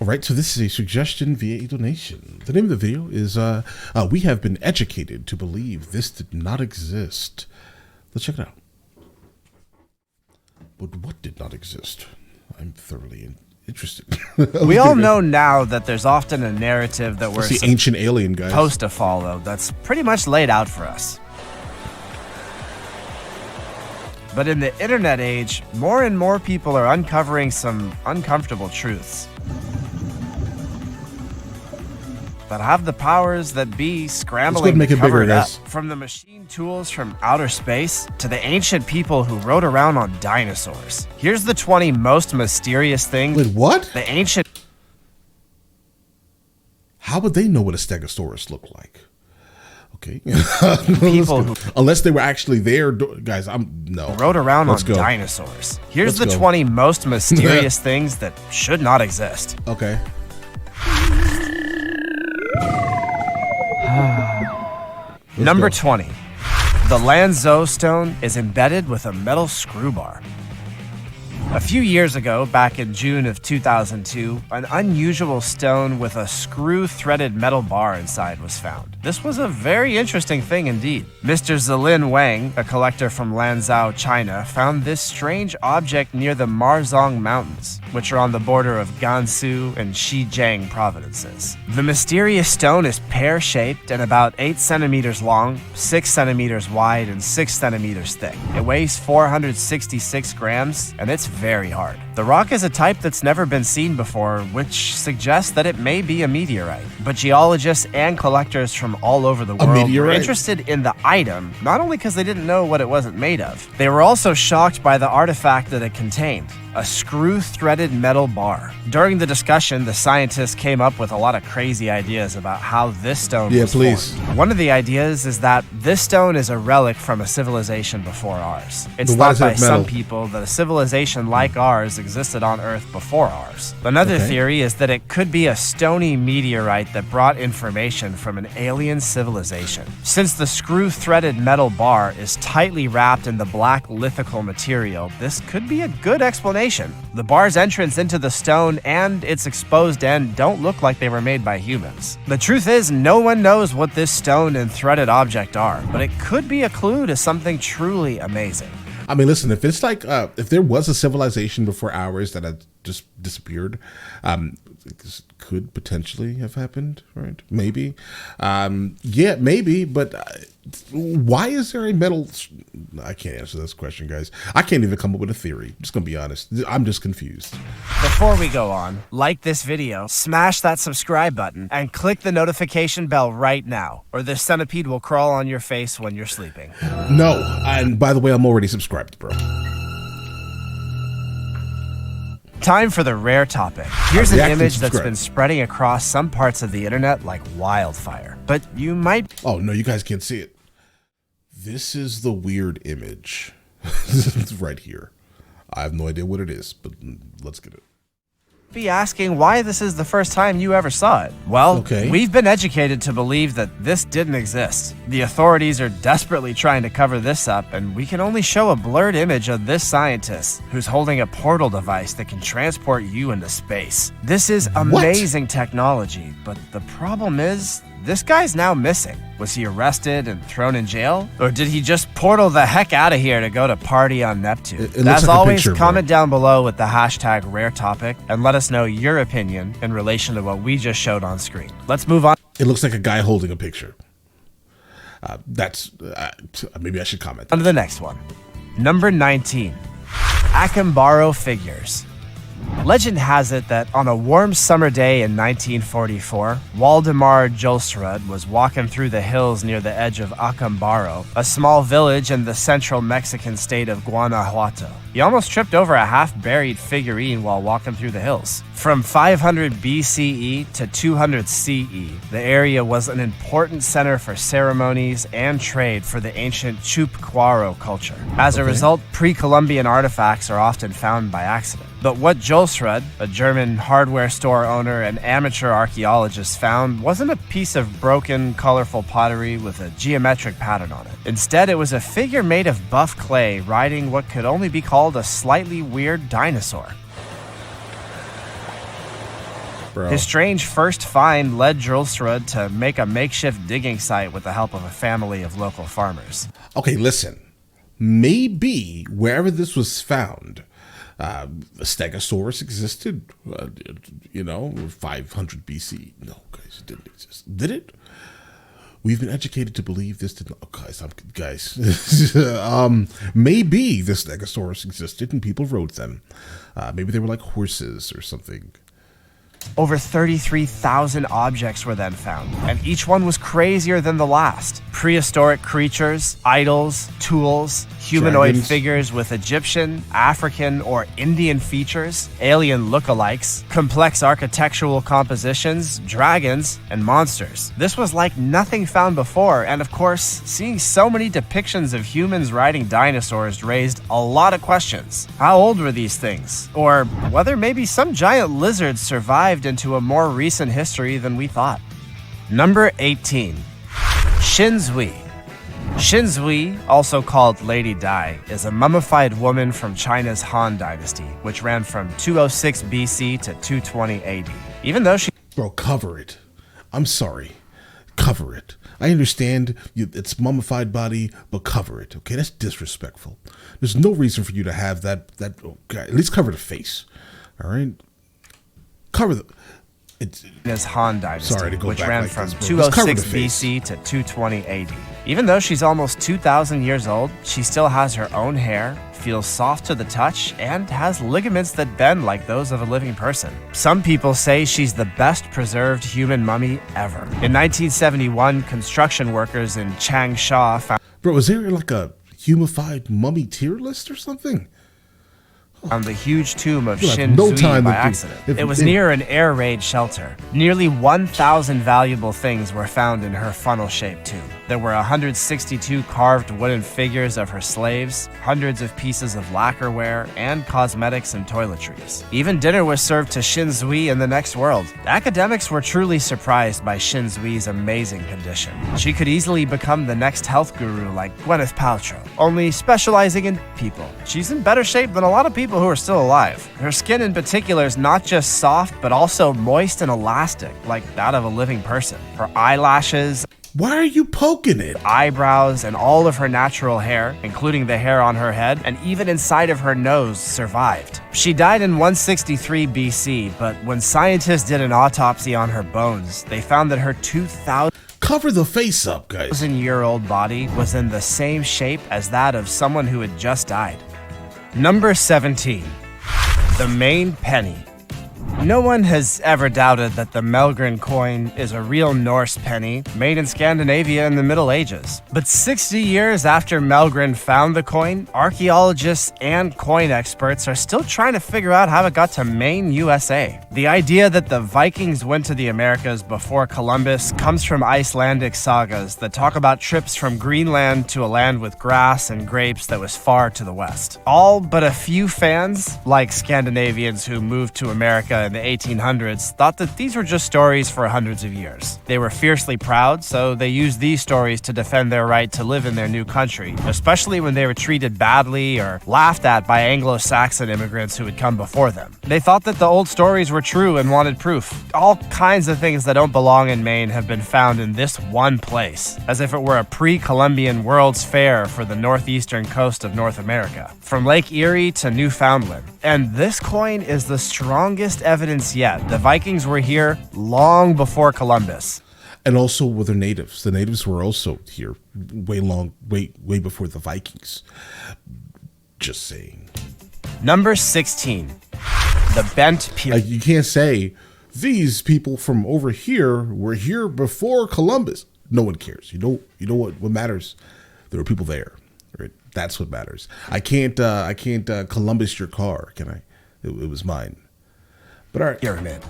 All right, so this is a suggestion via a donation. The name of the video is We Have Been Educated to Believe This Did Not Exist. Let's check it out. But what did not exist? I'm thoroughly interested. We all know now that there's often a narrative that we're the ancient alien guy supposed to follow that's pretty much laid out for us. But in the internet age, more and more people are uncovering some uncomfortable truths that have the powers that be scrambling to cover it up. From the machine tools from outer space to the ancient people who rode around on dinosaurs. Here's the 20 most mysterious things. Wait, what? The ancient... How would they know what a stegosaurus looked like? Okay. People who... Unless they were actually there. Guys, no. Rode around on dinosaurs. Here's the 20 most mysterious things that should not exist. Okay. Number 20. The Lanzo Stone is embedded with a metal screw bar. A few years ago, back in June of 2002, an unusual stone with a screw-threaded metal bar inside was found. This was a very interesting thing indeed. Mr. Zilin Wang, a collector from Lanzhou, China, found this strange object near the Marzong Mountains, which are on the border of Gansu and Xinjiang provinces. The mysterious stone is pear-shaped and about 8 centimeters long, 6 centimeters wide, and 6 centimeters thick. It weighs 466 grams, and it's very hard. The rock is a type that's never been seen before, which suggests that it may be a meteorite. But geologists and collectors from all over the world were interested in the item, not only because they didn't know what it wasn't made of. They were also shocked by the artifact that it contained. A screw-threaded metal bar. During the discussion, the scientists came up with a lot of crazy ideas about how this stone was formed. One of the ideas is that this stone is a relic from a civilization before ours. It's thought by some people that a civilization like ours existed on Earth before ours. Another theory is that it could be a stony meteorite that brought information from an alien civilization. Since the screw-threaded metal bar is tightly wrapped in the black lithical material, this could be a good explanation. The bar's entrance into the stone and its exposed end don't look like they were made by humans. The truth is, no one knows what this stone and threaded object are, but it could be a clue to something truly amazing. I mean, listen, if it's like, if there was a civilization before ours that had just disappeared, this could potentially have happened, right? Maybe. Yeah, maybe, but why is there a metal... I can't answer this question, guys. I can't even come up with a theory. I'm just going to be honest. I'm just confused. Before we go on, like this video, smash that subscribe button, and click the notification bell right now, or this centipede will crawl on your face when you're sleeping. No, and by the way, I'm already subscribed, bro. Time for the rare topic. Here's an image that's been spreading across some parts of the internet like wildfire. But you might... Oh, no, you guys can't see it. This is the weird image. It's right here. I have no idea what it is, but let's get it. Be asking why this is the first time you ever saw it. Well, we've been educated to believe that this didn't exist. The authorities are desperately trying to cover this up, and we can only show a blurred image of this scientist who's holding a portal device that can transport you into space. This is amazing technology, but the problem is, this guy's now missing. Was he arrested and thrown in jail? Or did he just portal the heck out of here to go to party on Neptune? As always, comment down below with the hashtag rare topic and let us know your opinion in relation to what we just showed on screen. Let's move on. It looks like a guy holding a picture. Maybe I should comment. On to the next one. Number 19. CanBorrow Figures. Legend has it that on a warm summer day in 1944, Waldemar Jolsrud was walking through the hills near the edge of CanBorrow, a small village in the central Mexican state of Guanajuato. He almost tripped over a half-buried figurine while walking through the hills. From 500 BCE to 200 CE, the area was an important center for ceremonies and trade for the ancient Chupquaro culture. As a result, pre-Columbian artifacts are often found by accident. But what Jolsrud, a German hardware store owner and amateur archaeologist, found wasn't a piece of broken, colorful pottery with a geometric pattern on it. Instead, it was a figure made of buff clay riding what could only be called a slightly weird dinosaur. bro. His strange first find led Drulsrud to make a makeshift digging site with the help of a family of local farmers. Okay, listen. Maybe wherever this was found, a Stegosaurus existed, 500 BC. No, guys, it didn't exist. Did it? We've been educated to believe this did not. Oh, guys. Maybe the Stegosaurus existed and people rode them. Maybe they were like horses or something. Over 33,000 objects were then found, and each one was crazier than the last. Prehistoric creatures, idols, tools, humanoid Dragons. figures with Egyptian, African, or Indian features, alien lookalikes, complex architectural compositions, dragons, and monsters. This was like nothing found before, and of course, seeing so many depictions of humans riding dinosaurs raised a lot of questions. How old were these things? Or whether maybe some giant lizards survived into a more recent history than we thought. Number 18. Shinzui. Shinzui, also called Lady Dai, is a mummified woman from China's Han Dynasty, which ran from 206 BC to 220 AD. Even though she... Bro, cover it. I'm sorry. Cover it. I understand it's mummified body, but cover it, okay? That's disrespectful. There's no reason for you to have that okay, at least cover the face, all right? Cover the... His Han Dynasty, which ran like from this, 206 BC to 220 AD. Even though she's almost 2,000 years old, she still has her own hair, feels soft to the touch, and has ligaments that bend like those of a living person. Some people say she's the best preserved human mummy ever. In 1971, construction workers in Changsha found... Bro, is there like a humified mummy tier list or something? On the huge tomb of You'll have Shinzui no time by to do- accident. if- It was if- near an air raid shelter. Nearly 1,000 valuable things were found in her funnel-shaped tomb. There were 162 carved wooden figures of her slaves, hundreds of pieces of lacquerware, and cosmetics and toiletries. Even dinner was served to Shinzui in the next world. Academics were truly surprised by Shinzui's amazing condition. She could easily become the next health guru like Gwyneth Paltrow, only specializing in people. She's in better shape than a lot of people who are still alive. Her skin in particular is not just soft, but also moist and elastic, like that of a living person. Her eyelashes, Why are you poking it? eyebrows, and all of her natural hair, including the hair on her head, and even inside of her nose, survived. She died in 163 BC, but when scientists did an autopsy on her bones, they found that her 2,000 Cover the face up, guys. year-old body was in the same shape as that of someone who had just died. Number 17. The Main Penny. No one has ever doubted that the Melgren coin is a real Norse penny made in Scandinavia in the Middle Ages. But 60 years after Melgren found the coin, archaeologists and coin experts are still trying to figure out how it got to Maine, USA. The idea that the Vikings went to the Americas before Columbus comes from Icelandic sagas that talk about trips from Greenland to a land with grass and grapes that was far to the west. All but a few fans, like Scandinavians who moved to America in the 1800s, thought that these were just stories for hundreds of years. They were fiercely proud, so they used these stories to defend their right to live in their new country, especially when they were treated badly or laughed at by Anglo-Saxon immigrants who had come before them. They thought that the old stories were true and wanted proof. All kinds of things that don't belong in Maine have been found in this one place, as if it were a pre-Columbian World's Fair for the northeastern coast of North America, from Lake Erie to Newfoundland. And this coin is the strongest evidence yet. The Vikings were here long before Columbus. And also with the natives. The natives were also here way before the Vikings. Just saying. Number 16. The Bent Pyramid. Like, you can't say these people from over here were here before Columbus. No one cares. You know what matters? There were people there. Right? That's what matters. I can't Columbus your car, can I? It was mine. But all right. Pyramid.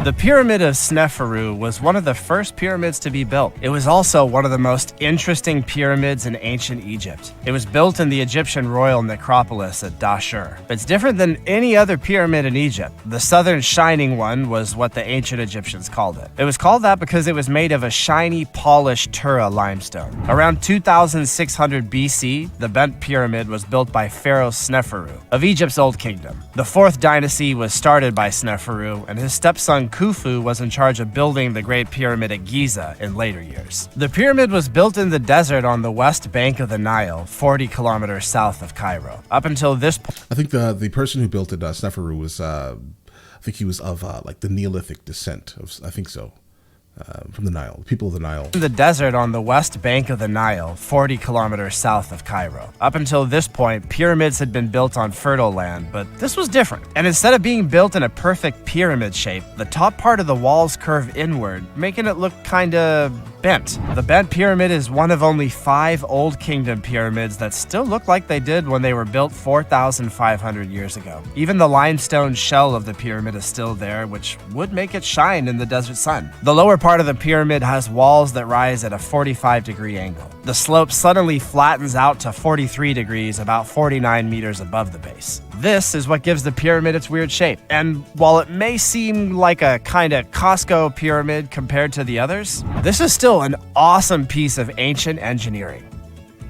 The Pyramid of Sneferu was one of the first pyramids to be built. It was also one of the most interesting pyramids in ancient Egypt. It was built in the Egyptian royal necropolis at Dashur. It's different than any other pyramid in Egypt. The southern shining one was what the ancient Egyptians called it. It was called that because it was made of a shiny, polished Tura limestone. Around 2600 BC, the Bent Pyramid was built by Pharaoh Sneferu of Egypt's Old Kingdom. The fourth dynasty was started by Sneferu, and his stepson King Khufu was in charge of building the Great Pyramid at Giza in later years. The pyramid was built in the desert on the west bank of the Nile, 40 kilometers south of Cairo. Up until this point, I think the person who built it, Sneferu, was I think he was of like the Neolithic descent. I think so. From the Nile, people of the Nile. In the desert on the west bank of the Nile, 40 kilometers south of Cairo. Up until this point, pyramids had been built on fertile land, but this was different. And instead of being built in a perfect pyramid shape, the top part of the walls curve inward, making it look kinda bent. The bent pyramid is one of only 5 Old Kingdom pyramids that still look like they did when they were built 4,500 years ago. Even the limestone shell of the pyramid is still there, which would make it shine in the desert sun. The lower part of the pyramid has walls that rise at a 45-degree angle. The slope suddenly flattens out to 43 degrees, about 49 meters above the base. This is what gives the pyramid its weird shape. And while it may seem like a kind of Costco pyramid compared to the others, this is still an awesome piece of ancient engineering.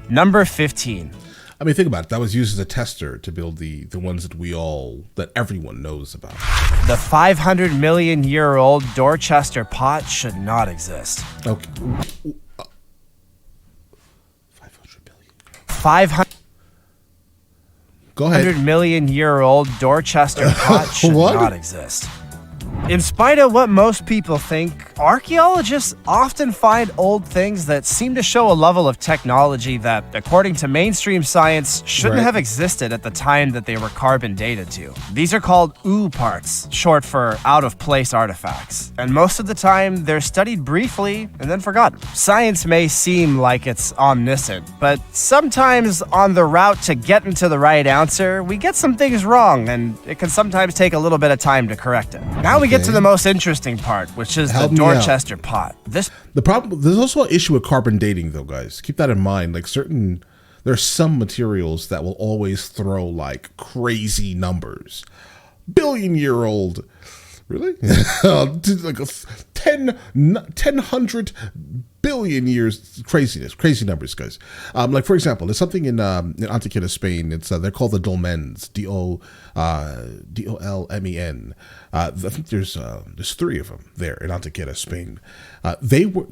Number 15. I mean, think about it. That was used as a tester to build the ones that everyone knows about. The 500 million year old Dorchester Pot should not exist. Okay. 500 million. 500 Go ahead. million year old Dorchester Pot should not exist. In spite of what most people think, archaeologists often find old things that seem to show a level of technology that, according to mainstream science, shouldn't have existed at the time that they were carbon dated to. These are called U parts, short for out-of-place artifacts, and most of the time they're studied briefly and then forgotten. Science may seem like it's omniscient, but sometimes on the route to getting to the right answer, we get some things wrong, and it can sometimes take a little bit of time to correct it. Now we get to the most interesting part, which is the Dorchester Pot. The problem, there's also an issue with carbon dating, though, guys. Keep that in mind. Like there's some materials that will always throw like crazy numbers. Billion-year-old, really? Like 1,000 billion years, crazy numbers, guys. Like for example, there's something in Anticiothera, Spain. It's they're called the dolmens, Dolmen. I think there's 3 of them there in Anticiothera, Spain. They were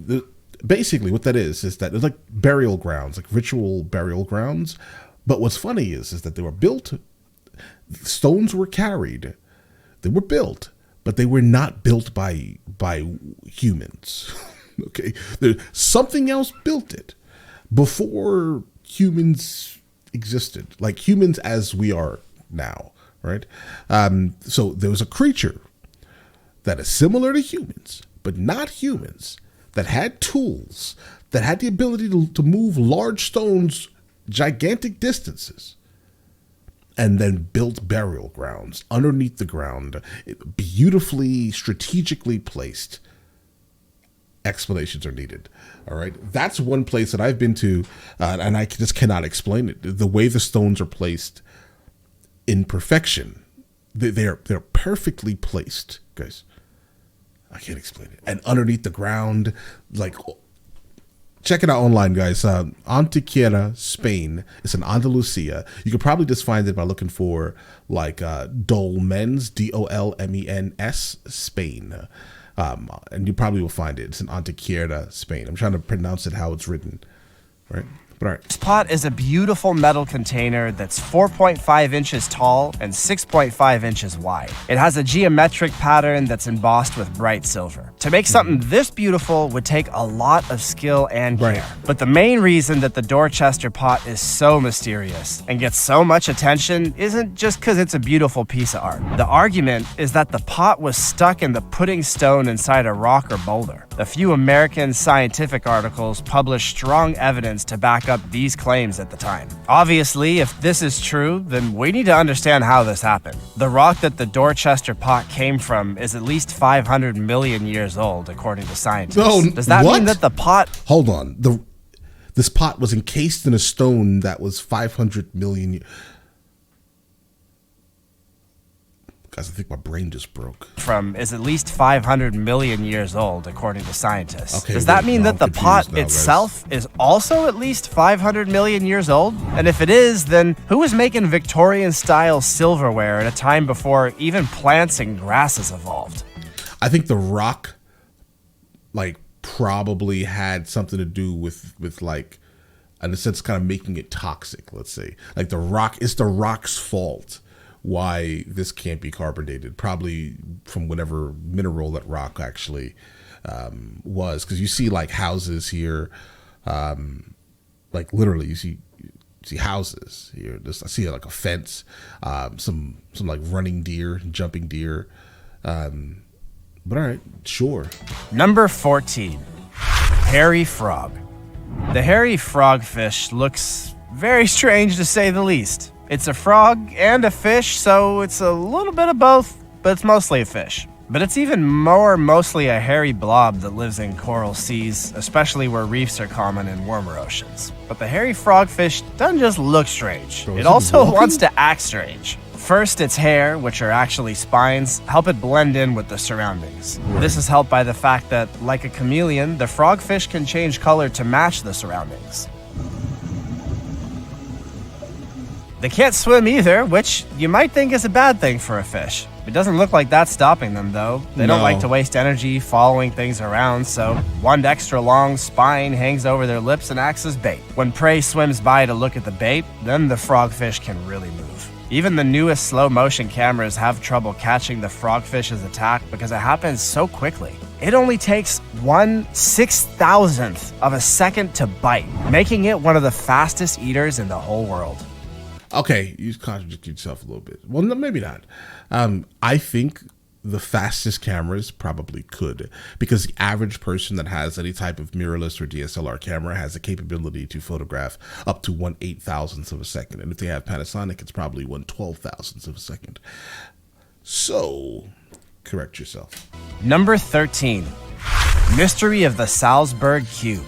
basically what that is that it's like burial grounds, like ritual burial grounds. But what's funny is that they were built. Stones were carried. They were built, but they were not built by humans. Okay, something else built it before humans existed, like humans as we are now, right? So there was a creature that is similar to humans, but not humans, that had tools, that had the ability to move large stones gigantic distances, and then built burial grounds underneath the ground, beautifully, strategically placed. Explanations are needed. All right, that's one place that I've been to, and I just cannot explain it. The way the stones are placed in perfection, they're perfectly placed, guys. I can't explain it. And underneath the ground, like, check it out online, guys. Anticiothera, Spain. It's in Andalusia. You could probably just find it by looking for like dolmens, Dolmens, Spain. And you probably will find it. It's in Anticiothera, Spain. I'm trying to pronounce it how it's written, right? But all right. This pot is a beautiful metal container that's 4.5 inches tall and 6.5 inches wide. It has a geometric pattern that's embossed with bright silver. To make something this beautiful would take a lot of skill and care. But the main reason that the Dorchester Pot is so mysterious and gets so much attention isn't just because it's a beautiful piece of art. The argument is that the pot was stuck in the pudding stone inside a rock or boulder. A few American scientific articles published strong evidence to back up these claims at the time. Obviously, if this is true, then we need to understand how this happened. The rock that the Dorchester Pot came from is at least 500 million years old, according to scientists. Does that mean that the pot... Hold on. This pot was encased in a stone that was 500 million... Guys, I think my brain just broke. From is at least 500 million years old, according to scientists. Does that mean that the pot itself is also at least 500 million years old? And if it is, then who was making Victorian-style silverware at a time before even plants and grasses evolved? I think the rock, like, probably had something to do with like, in a sense, kind of making it toxic. Let's say, like it's the rock's fault why this can't be carbon dated. Probably from whatever mineral that rock actually was, because you see like houses here, like literally you see houses here. I see like a fence, some like running deer, jumping deer. But all right, sure. Number 14, hairy frog. The hairy frogfish looks very strange to say the least. It's a frog and a fish, so it's a little bit of both, but it's mostly a fish. But it's even mostly a hairy blob that lives in coral seas, especially where reefs are common in warmer oceans. But the hairy frogfish doesn't just look strange. Bro, it also wants to act strange. First, its hair, which are actually spines, help it blend in with the surroundings. Right. This is helped by the fact that, like a chameleon, the frogfish can change color to match the surroundings. They can't swim either, which you might think is a bad thing for a fish. It doesn't look like that's stopping them, though. They don't like to waste energy following things around, so one extra long spine hangs over their lips and acts as bait. When prey swims by to look at the bait, then the frogfish can really move. Even the newest slow-motion cameras have trouble catching the frogfish's attack because it happens so quickly. It only takes 1/6000th of a second to bite, making it one of the fastest eaters in the whole world. Okay, you contradict yourself a little bit. Well, no, maybe not. I think the fastest cameras probably could, because the average person that has any type of mirrorless or DSLR camera has the capability to photograph up to 1/8000th of a second. And if they have Panasonic, it's probably 1/12,000th of a second. So, correct yourself. Number 13, mystery of the Salzburg Cube.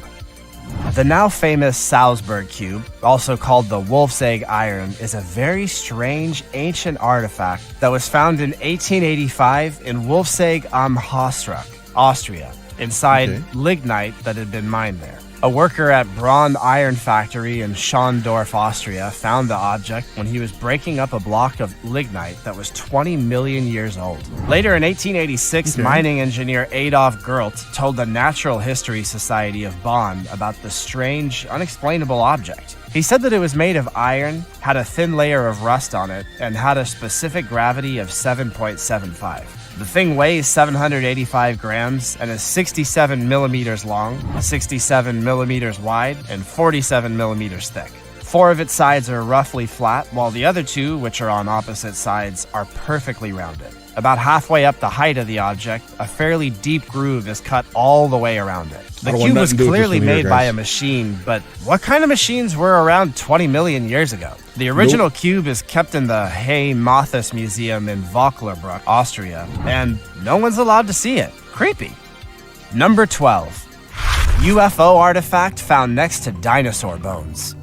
The now famous Salzburg Cube, also called the Wolf's Egg Iron, is a very strange ancient artifact that was found in 1885 in Wolf's Egg am Hausruck, Austria, inside lignite that had been mined there. A worker at Braun Iron Factory in Schondorf, Austria, found the object when he was breaking up a block of lignite that was 20 million years old. Later in 1886, mining engineer Adolf Gerlt told the Natural History Society of Bonn about the strange, unexplainable object. He said that it was made of iron, had a thin layer of rust on it, and had a specific gravity of 7.75. The thing weighs 785 grams and is 67 millimeters long, 67 millimeters wide, and 47 millimeters thick. 4 of its sides are roughly flat, while the other 2, which are on opposite sides, are perfectly rounded. About halfway up the height of the object, a fairly deep groove is cut all the way around it. The cube was clearly made by a machine, but what kind of machines were around 20 million years ago? The original cube is kept in the Hey Mothus Museum in Vöcklerbruck, Austria, and no one's allowed to see it. Creepy. Number 12. UFO artifact found next to dinosaur bones.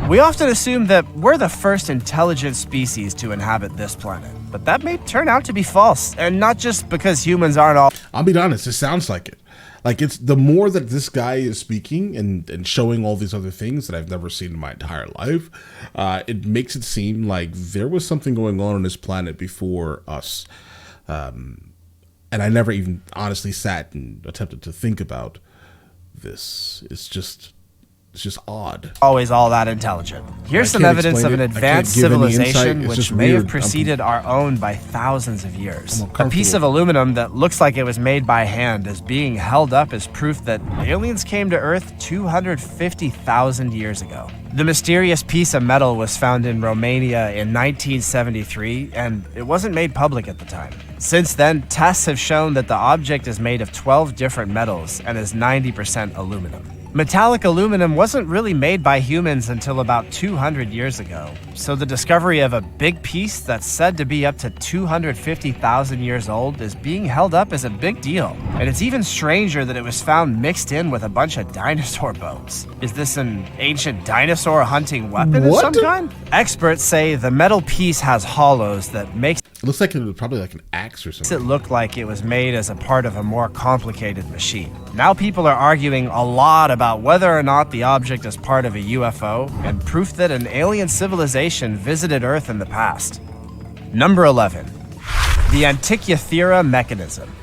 We often assume that we're the first intelligent species to inhabit this planet, but that may turn out to be false, and not just because humans aren't all... I'll be honest, it sounds like it. Like, it's the more that this guy is speaking and showing all these other things that I've never seen in my entire life, it makes it seem like there was something going on this planet before us. And I never even honestly sat and attempted to think about this. It's just odd. Always all that intelligent. Here's some evidence of an advanced civilization which may have preceded our own by thousands of years. A piece of aluminum that looks like it was made by hand is being held up as proof that aliens came to Earth 250,000 years ago. The mysterious piece of metal was found in Romania in 1973, and it wasn't made public at the time. Since then, tests have shown that the object is made of 12 different metals and is 90% aluminum. Metallic aluminum wasn't really made by humans until about 200 years ago, so the discovery of a big piece that's said to be up to 250,000 years old is being held up as a big deal. And it's even stranger that it was found mixed in with a bunch of dinosaur bones. Is this an ancient dinosaur hunting weapon of some kind? Experts say the metal piece has hollows that makes it looks like it was probably like an axe or something. It looked like it was made as a part of a more complicated machine. Now people are arguing a lot about whether or not the object is part of a UFO and proof that an alien civilization visited Earth in the past. Number 11. The Anticiothera Mechanism.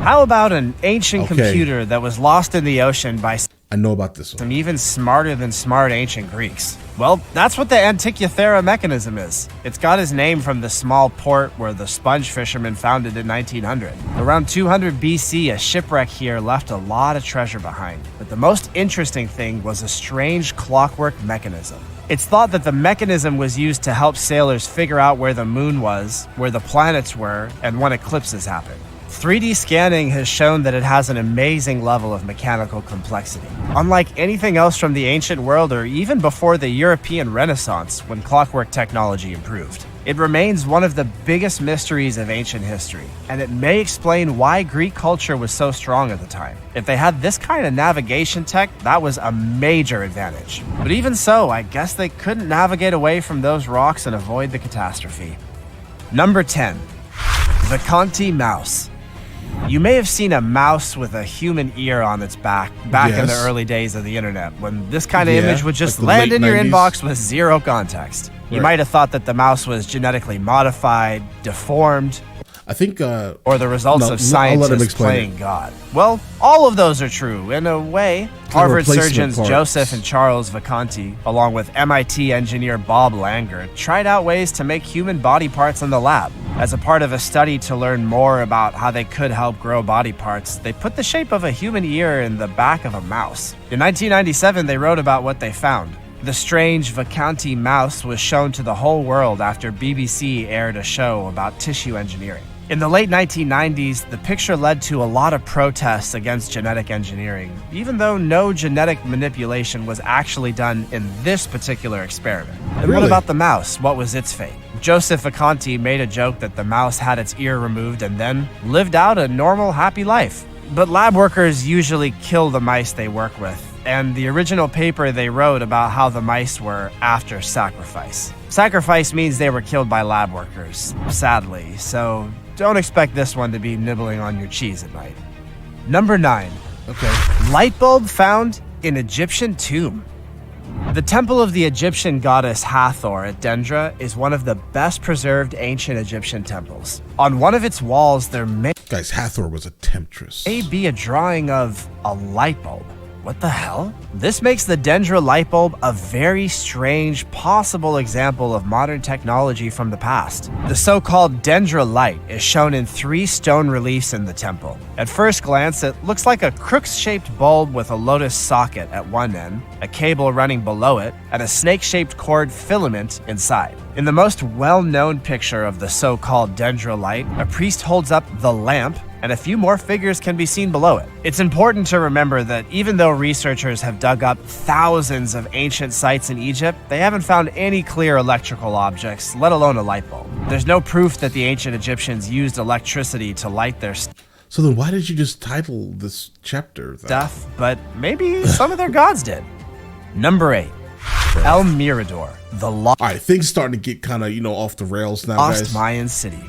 How about an ancient computer that was lost in the ocean by I know about this one. some even smarter than smart ancient Greeks? Well, that's what the Anticiothera Mechanism is. It's got its name from the small port where the sponge fishermen found it in 1900. Around 200 BC, a shipwreck here left a lot of treasure behind. But the most interesting thing was a strange clockwork mechanism. It's thought that the mechanism was used to help sailors figure out where the moon was, where the planets were, and when eclipses happened. 3D scanning has shown that it has an amazing level of mechanical complexity. Unlike anything else from the ancient world or even before the European Renaissance, when clockwork technology improved. It remains one of the biggest mysteries of ancient history, and it may explain why Greek culture was so strong at the time. If they had this kind of navigation tech, that was a major advantage. But even so, I guess they couldn't navigate away from those rocks and avoid the catastrophe. Number 10. The Conti Mouse. You may have seen a mouse with a human ear on its back in the early days of the internet, when this kind of image would just land in your inbox with zero context. You might have thought that the mouse was genetically modified, deformed, I think, or the results of scientists playing God. Well, all of those are true, in a way. Harvard surgeons Joseph and Charles Vacanti, along with MIT engineer Bob Langer, tried out ways to make human body parts in the lab. As a part of a study to learn more about how they could help grow body parts, they put the shape of a human ear in the back of a mouse. In 1997, they wrote about what they found. The strange Vacanti mouse was shown to the whole world after BBC aired a show about tissue engineering. In the late 1990s, the picture led to a lot of protests against genetic engineering, even though no genetic manipulation was actually done in this particular experiment. And what about the mouse? What was its fate? Joseph Vacanti made a joke that the mouse had its ear removed and then lived out a normal, happy life. But lab workers usually kill the mice they work with, and the original paper they wrote about how the mice were after sacrifice. Sacrifice means they were killed by lab workers, sadly, so don't expect this one to be nibbling on your cheese at night. Number 9. Light bulb found in Egyptian tomb. The temple of the Egyptian goddess Hathor at Dendra is one of the best preserved ancient Egyptian temples. On one of its walls, there may Hathor was a temptress. be a drawing of a light bulb. What the hell? This makes the Dendra light bulb a very strange, possible example of modern technology from the past. The so-called Dendra light is shown in 3 stone reliefs in the temple. At first glance, it looks like a crook-shaped bulb with a lotus socket at one end, a cable running below it, and a snake-shaped cord filament inside. In the most well-known picture of the so-called Dendra light, a priest holds up the lamp, and a few more figures can be seen below it. It's important to remember that even though researchers have dug up thousands of ancient sites in Egypt, they haven't found any clear electrical objects, let alone a light bulb. There's no proof that the ancient Egyptians used electricity to light their So then why did you just title this chapter stuff? But maybe some of their gods did. Number 8. El Mirador, the Alright, things starting to get kind of, off the rails now, guys. lost Mayan city.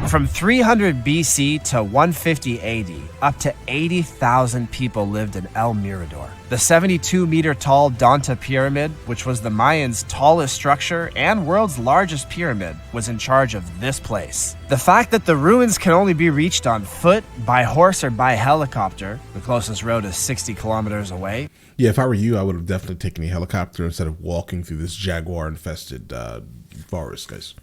From 300 BC to 150 AD, up to 80,000 people lived in El Mirador. The 72-meter-tall Danta Pyramid, which was the Mayans' tallest structure and world's largest pyramid, was in charge of this place. The fact that the ruins can only be reached on foot, by horse, or by helicopter, the closest road is 60 kilometers away. Yeah, if I were you, I would have definitely taken a helicopter instead of walking through this jaguar-infested forest, guys.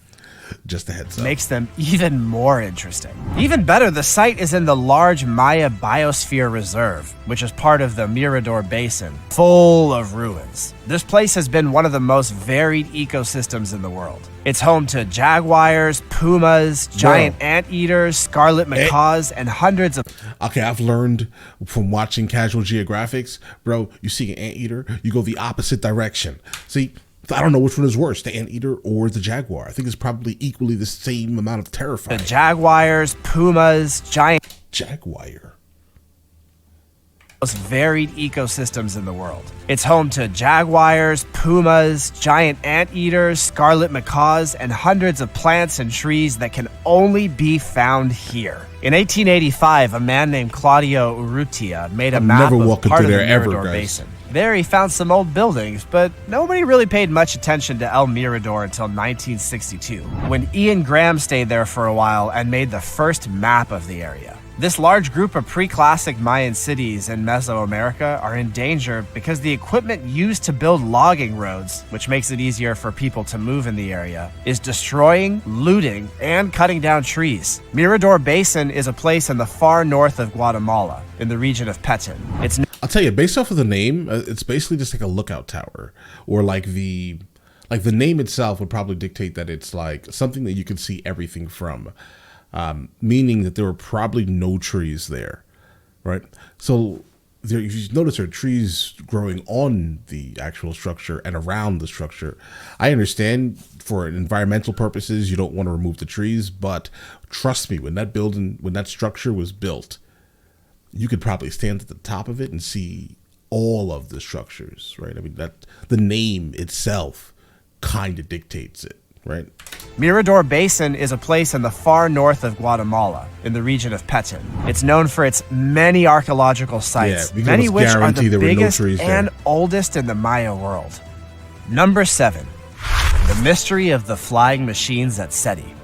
Just a heads up. Makes them even more interesting. Even better, the site is in the large Maya Biosphere Reserve, which is part of the Mirador Basin, full of ruins. This place has been one of the most varied ecosystems in the world. It's home to jaguars, pumas, giant anteaters, scarlet macaws, and hundreds of... Okay, I've learned from watching Casual Geographics, bro, you see an anteater, you go the opposite direction. See... I don't know which one is worse, the anteater or the jaguar. I think it's probably equally the same amount of terrifying. The jaguars, pumas, giant... Jaguar. Most varied ecosystems in the world. It's home to jaguars, pumas, giant anteaters, scarlet macaws, and hundreds of plants and trees that can only be found here. In 1885, a man named Claudio Urrutia made a map of part of the Mirador Basin. There he found some old buildings, but nobody really paid much attention to El Mirador until 1962, when Ian Graham stayed there for a while and made the first map of the area. This large group of pre-classic Mayan cities in Mesoamerica are in danger because the equipment used to build logging roads, which makes it easier for people to move in the area, is destroying, looting, and cutting down trees. Mirador Basin is a place in the far north of Guatemala, in the region of Petén. I'll tell you, based off of the name, it's basically just like a lookout tower, or like the name itself would probably dictate that it's like something that you can see everything from. Meaning that there were probably no trees there, right? So there, if you notice, there are trees growing on the actual structure and around the structure. I understand for environmental purposes, you don't want to remove the trees, but trust me, when that structure was built, you could probably stand at the top of it and see all of the structures, right? I mean, that the name itself kind of dictates it. Right. Mirador Basin is a place in the far north of Guatemala, in the region of Petén. It's known for its many archaeological sites, many which are the biggest and oldest in the Maya world. Number 7. The mystery of the flying machines at Seti.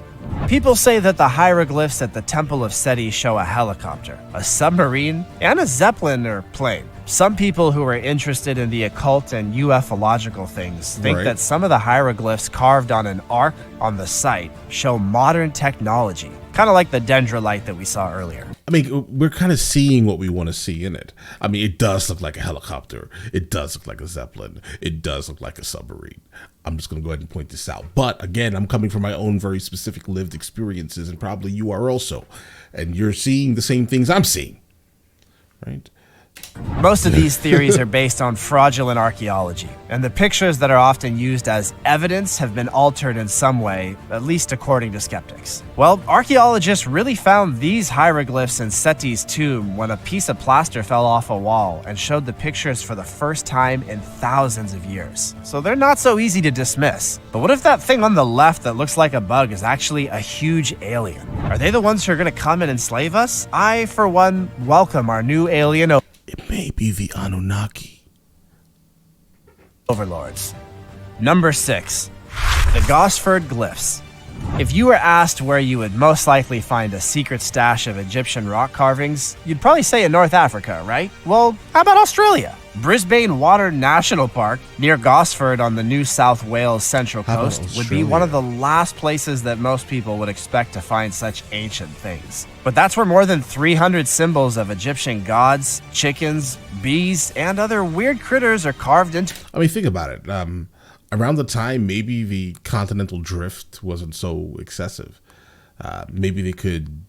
People say that the hieroglyphs at the Temple of Seti show a helicopter, a submarine, and a zeppelin or plane. Some people who are interested in the occult and ufological things think that some of the hieroglyphs carved on an ark on the site show modern technology, kind of like the dendrolite that we saw earlier. I mean, we're kind of seeing what we want to see in it. I mean, it does look like a helicopter. It does look like a zeppelin. It does look like a submarine. I'm just going to go ahead and point this out. But again, I'm coming from my own very specific lived experiences, and probably you are also. And you're seeing the same things I'm seeing, right? Most of these theories are based on fraudulent archaeology, and the pictures that are often used as evidence have been altered in some way, at least according to skeptics. Well, archaeologists really found these hieroglyphs in Seti's tomb when a piece of plaster fell off a wall and showed the pictures for the first time in thousands of years. So they're not so easy to dismiss. But what if that thing on the left that looks like a bug is actually a huge alien? Are they the ones who are going to come and enslave us? I, for one, welcome our new alien It may be the Anunnaki overlords. Number 6. The Gosford Glyphs. If you were asked where you would most likely find a secret stash of Egyptian rock carvings, you'd probably say in North Africa, right? Well, how about Australia? Brisbane Water National Park, near Gosford on the New South Wales Central Coast, would be one of the last places that most people would expect to find such ancient things. But that's where more than 300 symbols of Egyptian gods, chickens, bees, and other weird critters are carved into. I mean, think about it. Around the time maybe the continental drift wasn't so excessive. Maybe they could,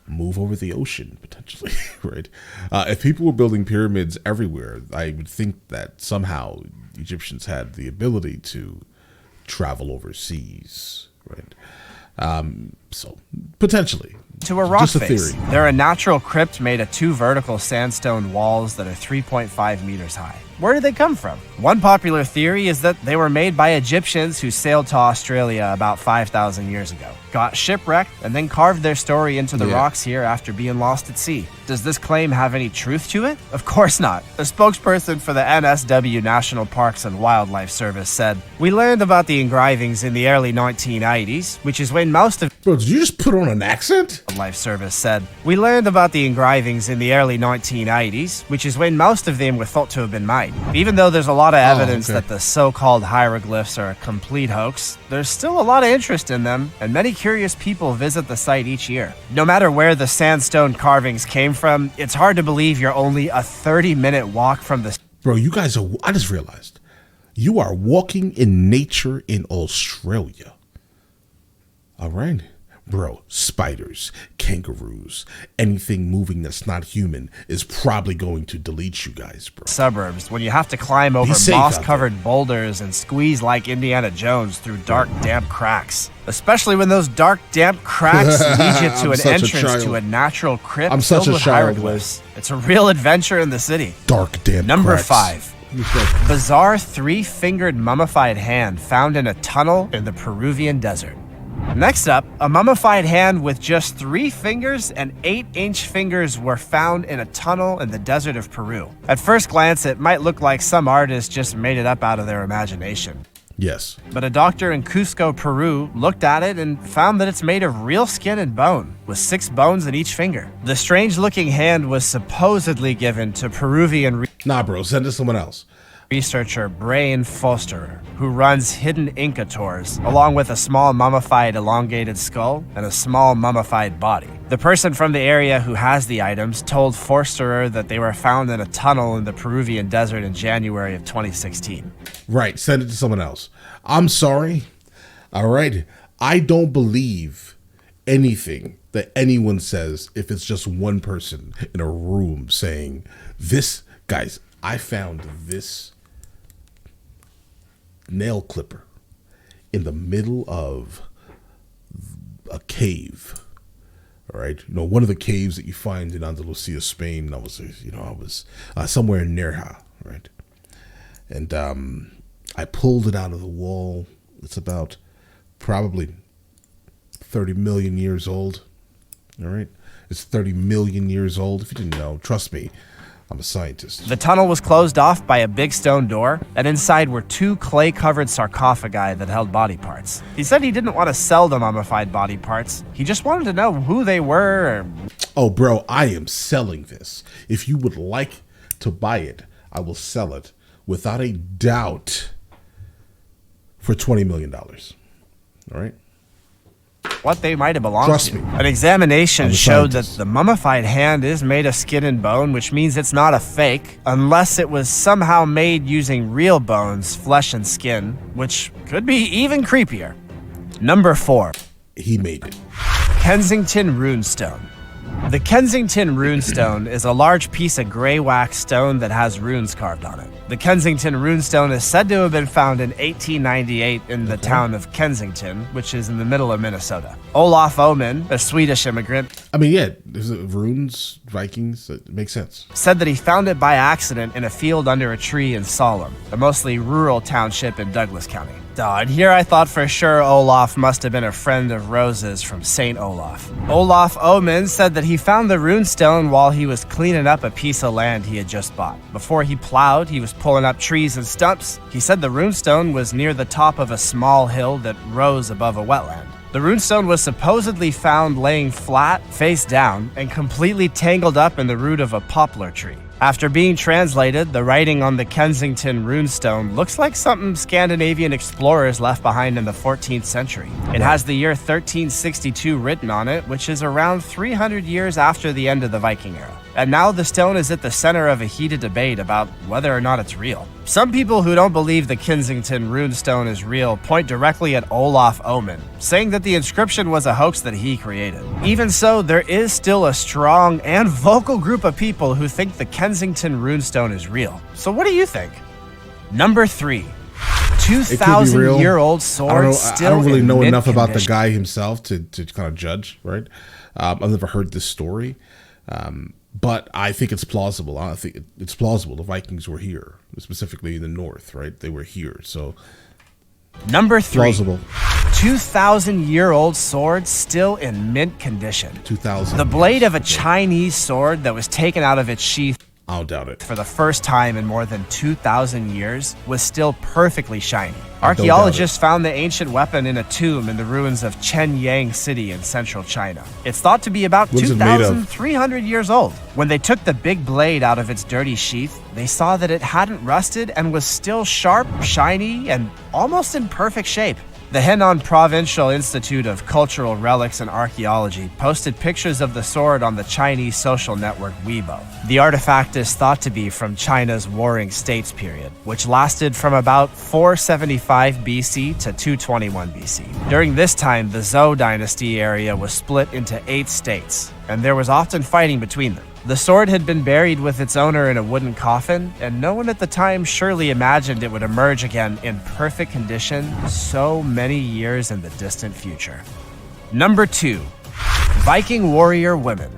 move over the ocean, potentially, right? If people were building pyramids everywhere, I would think that somehow Egyptians had the ability to travel overseas, right? So, potentially. To a rock just a face. Theory. They're a natural crypt made of 2 vertical sandstone walls that are 3.5 meters high. Where did they come from? One popular theory is that they were made by Egyptians who sailed to Australia about 5,000 years ago, got shipwrecked, and then carved their story into the rocks here after being lost at sea. Does this claim have any truth to it? Of course not. A spokesperson for the NSW National Parks and Wildlife Service said, "We learned about the engravings in the early 1980s, which is when most of..." Bro, did you just put on an accent? Wildlife Service said, "We learned about the engravings in the early 1980s, which is when most of them were thought to have been made. Even though there's a lot of evidence that the so-called hieroglyphs are a complete hoax, there's still a lot of interest in them, and many curious people visit the site each year. No matter where the sandstone carvings came from, it's hard to believe you're only a 30-minute walk from the..." Bro, you guys are... I just realized. You are walking in nature in Australia. All right. Bro, spiders, kangaroos, anything moving that's not human is probably going to delete you guys, bro. Suburbs, when you have to climb over moss-covered boulders and squeeze like Indiana Jones through dark, damp cracks. Especially when those dark, damp cracks lead you to an entrance to a natural crypt filled with hieroglyphs. It's a real adventure in the city. Dark, damp Number cracks. 5. Bizarre 3-fingered mummified hand found in a tunnel in the Peruvian desert. Next up, a mummified hand with just 3 fingers and 8-inch fingers were found in a tunnel in the desert of Peru. At first glance, it might look like some artist just made it up out of their imagination. Yes. But a doctor in Cusco, Peru, looked at it and found that it's made of real skin and bone, with 6 bones in each finger. The strange-looking hand was supposedly given to Peruvian Nah, bro, send it to someone else. researcher Brian Fosterer, who runs hidden Inca tours, along with a small mummified elongated skull and a small mummified body. The person from the area who has the items told Fosterer that they were found in a tunnel in the Peruvian desert in January of 2016. Right, send it to someone else. I'm sorry. All right. I don't believe anything that anyone says if it's just one person in a room saying, this, guys, I found this nail clipper in the middle of a cave. All right, one of the caves that you find in Andalusia, Spain. I was somewhere in Nerja, right? And I pulled it out of the wall. It's about probably 30 million years old. All right, it's 30 million years old. If you didn't know, trust me, I'm a scientist. The tunnel was closed off by a big stone door, and inside were 2 clay-covered sarcophagi that held body parts. He said he didn't want to sell the mummified body parts. He just wanted to know who they were. Oh, bro, I am selling this. If you would like to buy it, I will sell it without a doubt for $20 million. All right? What they might have belonged Trust to. me. An examination I'm a showed that scientist. the mummified hand is made of skin and bone, which means it's not a fake, unless it was somehow made using real bones, flesh, and skin, which could be even creepier. Number 4. He made it. Kensington Runestone. The Kensington Runestone is a large piece of gray wax stone that has runes carved on it. The Kensington Runestone is said to have been found in 1898 in the town of Kensington, which is in the middle of Minnesota. Olaf Oman, a Swedish immigrant, I mean, yeah, there's runes, Vikings, it makes sense. said that he found it by accident in a field under a tree in Salem, a mostly rural township in Douglas County. And here I thought for sure Olaf must have been a friend of Rose's from St. Olaf. Olaf Oman said that he found the runestone while he was cleaning up a piece of land he had just bought. Before he plowed, he was pulling up trees and stumps. He said the runestone was near the top of a small hill that rose above a wetland. The runestone was supposedly found laying flat, face down, and completely tangled up in the root of a poplar tree. After being translated, the writing on the Kensington runestone looks like something Scandinavian explorers left behind in the 14th century. It has the year 1362 written on it, which is around 300 years after the end of the Viking era. And now the stone is at the center of a heated debate about whether or not it's real. Some people who don't believe the Kensington runestone is real point directly at Olaf Oman, saying that the inscription was a hoax that he created. Even so, there is still a strong and vocal group of people who think the Kensington runestone is real. So what do you think? Number 3. 2,000-year-old sword still I don't really in know mint enough about the condition. guy himself to kind of judge, right? I've never heard this story. But I think it's plausible. I think it's plausible. The Vikings were here, specifically in the north, right? They were here. So Number 3. plausible. 2,000-year-old sword still in mint condition. 2000. The blade of a Chinese sword that was taken out of its sheath I don't doubt it. for the first time in more than 2,000 years was still perfectly shiny. doubt Archaeologists found the ancient weapon in a tomb in the ruins of Chenyang City in central China. It's thought to be about What is it made of? 2,300 years old. When they took the big blade out of its dirty sheath, they saw that it hadn't rusted and was still sharp, shiny, and almost in perfect shape. The Henan Provincial Institute of Cultural Relics and Archaeology posted pictures of the sword on the Chinese social network Weibo. The artifact is thought to be from China's Warring States period, which lasted from about 475 BC to 221 BC. During this time, the Zhou dynasty area was split into 8 states, and there was often fighting between them. The sword had been buried with its owner in a wooden coffin, and no one at the time surely imagined it would emerge again in perfect condition so many years in the distant future. Number 2. Viking warrior women.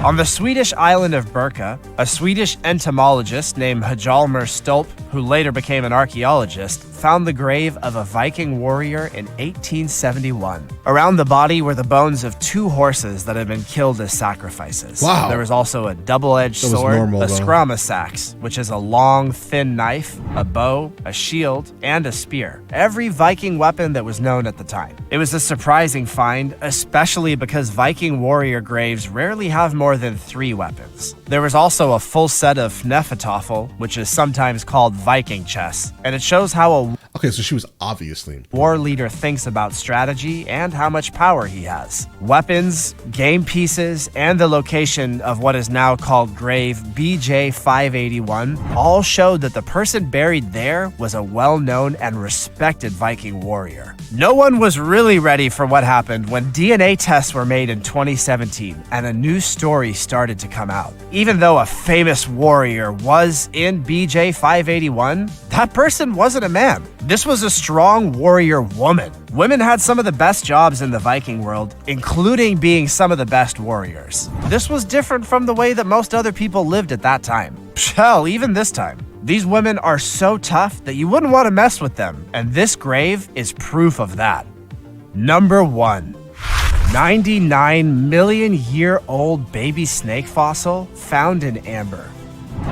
On the Swedish island of Birka, a Swedish entomologist named Hjalmar Stolp, who later became an archaeologist, found the grave of a Viking warrior in 1871. Around the body were the bones of 2 horses that had been killed as sacrifices. Wow. There was also a double-edged sword, a scramasax, which is a long, thin knife, a bow, a shield, and a spear. Every Viking weapon that was known at the time. It was a surprising find, especially because Viking warrior graves rarely have more than 3 weapons. There was also a full set of Hnefatafel, which is sometimes called Viking chess, and it shows how a Okay, so she was obviously important. war leader thinks about strategy and how much power he has. Weapons, game pieces, and the location of what is now called grave BJ 581 all showed that the person buried there was a well-known and respected Viking warrior. No one was really ready for what happened when DNA tests were made in 2017 and a new story started to come out. Even though a famous warrior was in BJ 581, that person wasn't a man. This was a strong warrior woman. Women had some of the best jobs in the Viking world, including being some of the best warriors. This was different from the way that most other people lived at that time. Hell, even this time. These women are so tough that you wouldn't want to mess with them, and this grave is proof of that. Number 1. 99-million-year-old baby snake fossil found in amber.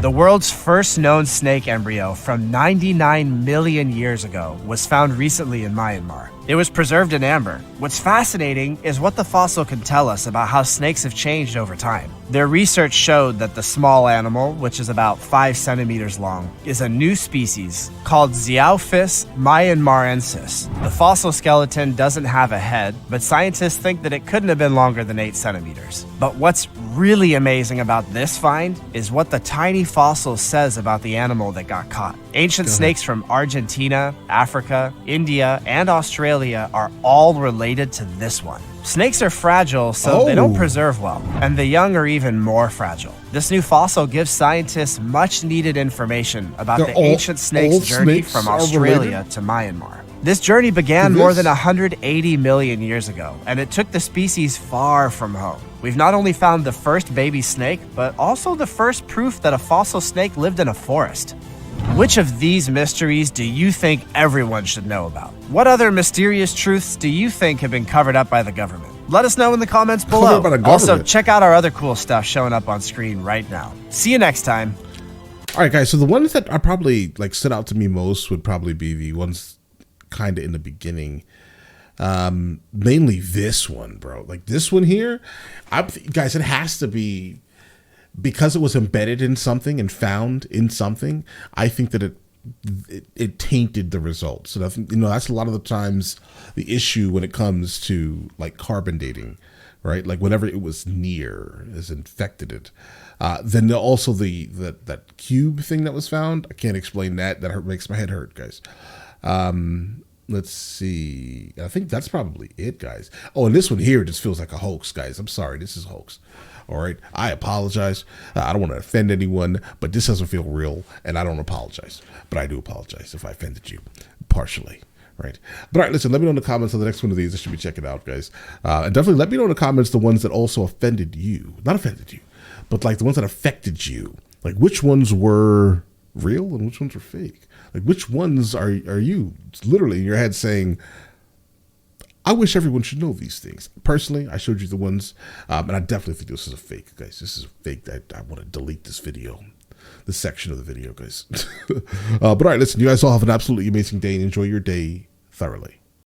The world's first known snake embryo from 99 million years ago was found recently in Myanmar. It was preserved in amber. What's fascinating is what the fossil can tell us about how snakes have changed over time. Their research showed that the small animal, which is about 5 centimeters long, is a new species called Zoophis myanmarensis. The fossil skeleton doesn't have a head, but scientists think that it couldn't have been longer than 8 centimeters. But what's really amazing about this find is what the tiny fossil says about the animal that got caught. Ancient snakes from Argentina, Africa, India, and Australia are all related to this one. Snakes are fragile, so they don't preserve well, and the young are even more fragile. This new fossil gives scientists much needed information about the ancient snake's journey from Australia to Myanmar. This journey began more than 180 million years ago, and it took the species far from home. We've not only found the first baby snake, but also the first proof that a fossil snake lived in a forest. Which of these mysteries do you think everyone should know about? What other mysterious truths do you think have been covered up by the government? Let us know in the comments below. Also, check out our other cool stuff showing up on screen right now. See you next time. All right, guys, so the ones that are probably like stood out to me most would probably be the ones kind of in the beginning. Mainly this one, bro. Like this one here, guys, it has to be because it was embedded in something and found in something. I think that it tainted the results. And I think, that's a lot of the times the issue when it comes to like carbon dating, right? Like whenever it was near has infected it. Then also that cube thing that was found. I can't explain that. That makes my head hurt, guys. Let's see. I think that's probably it, guys. Oh, and this one here just feels like a hoax, guys. I'm sorry. This is a hoax. All right. I apologize. I don't want to offend anyone, but this doesn't feel real, and I don't apologize. But I do apologize if I offended you partially. Right. But all right, listen, let me know in the comments on the next one of these. I should be checking out, guys. And definitely let me know in the comments the ones that also offended you. Not offended you, but like the ones that affected you. Like which ones were real and which ones were fake? Like which ones are you literally in your head saying, I wish everyone should know these things. Personally, I showed you the ones, and I definitely think this is a fake, guys. This is a fake. I want to delete this video, this section of the video, guys. But all right, listen, you guys all have an absolutely amazing day and enjoy your day thoroughly.